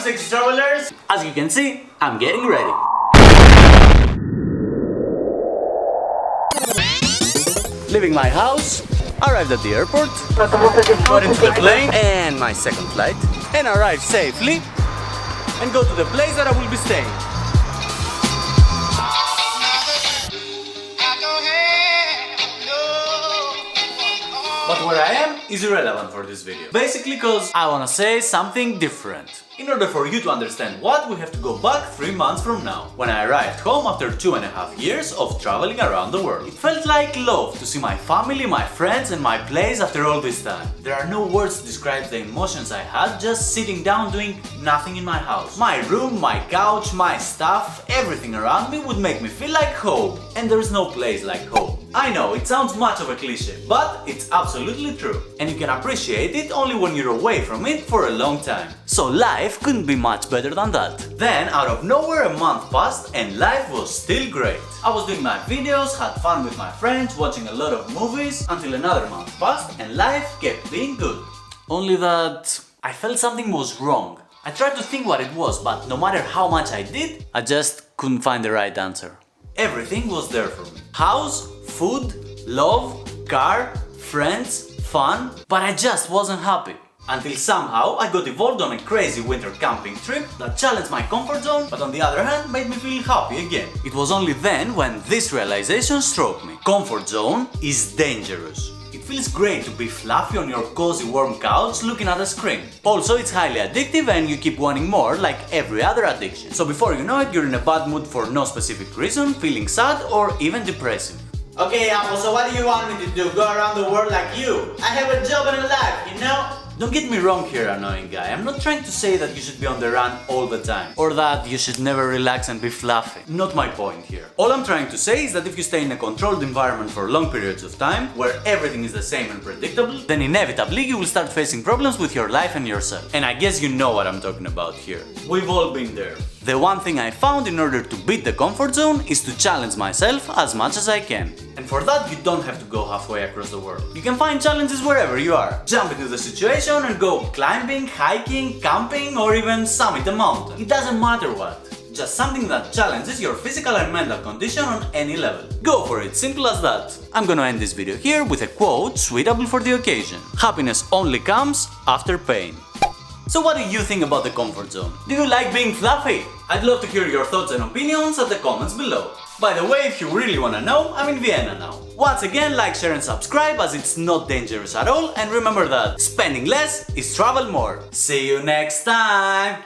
sexy travelers? As you can see, I'm getting ready. Leaving my house, arrived at the airport, got into the plane and my second flight, and arrived safely and go to the place that I will be staying. But where I am is irrelevant for this video. Basically cause I wanna say something different. In order for you to understand what, we have to go back 3 months from now, when I arrived home after 2.5 years of traveling around the world. It felt like love to see my family, my friends and my place after all this time. There are no words to describe the emotions I had just sitting down doing nothing in my house. My room, my couch, my stuff, everything around me would make me feel like home. And there's no place like home. I know, it sounds much of a cliche, but it's absolutely true. And you can appreciate it only when you're away from it for a long time. So life couldn't be much better than that. Then, out of nowhere, a month passed and life was still great. I was doing my videos, had fun with my friends, watching a lot of movies, until another month passed and life kept being good. Only that I felt something was wrong. I tried to think what it was, but no matter how much I did, I just couldn't find the right answer. Everything was there for me. House, food, love, car, friends, fun, but I just wasn't happy. Until somehow I got involved on a crazy winter camping trip that challenged my comfort zone, but on the other hand made me feel happy again. It was only then when this realization struck me. Comfort zone is dangerous. It feels great to be fluffy on your cozy warm couch looking at a screen. Also, it's highly addictive and you keep wanting more, like every other addiction. So before you know it, you're in a bad mood for no specific reason, feeling sad or even depressive. Okay, Apple, so what do you want me to do? Go around the world like you? I have a job and a life, you know? Don't get me wrong here, annoying guy. I'm not trying to say that you should be on the run all the time, or that you should never relax and be fluffy. Not my point here. All I'm trying to say is that if you stay in a controlled environment for long periods of time, where everything is the same and predictable, then inevitably you will start facing problems with your life and yourself. And I guess you know what I'm talking about here. We've all been there. The one thing I found in order to beat the comfort zone is to challenge myself as much as I can. And for that you don't have to go halfway across the world. You can find challenges wherever you are. Jump into the situation and go climbing, hiking, camping or even summit a mountain. It doesn't matter what. Just something that challenges your physical and mental condition on any level. Go for it, simple as that. I'm gonna end this video here with a quote suitable for the occasion. Happiness only comes after pain. So what do you think about the comfort zone? Do you like being fluffy? I'd love to hear your thoughts and opinions at the comments below. By the way, if you really wanna know, I'm in Vienna now. Once again, like, share and subscribe as it's not dangerous at all, and remember that spending less is travel more. See you next time!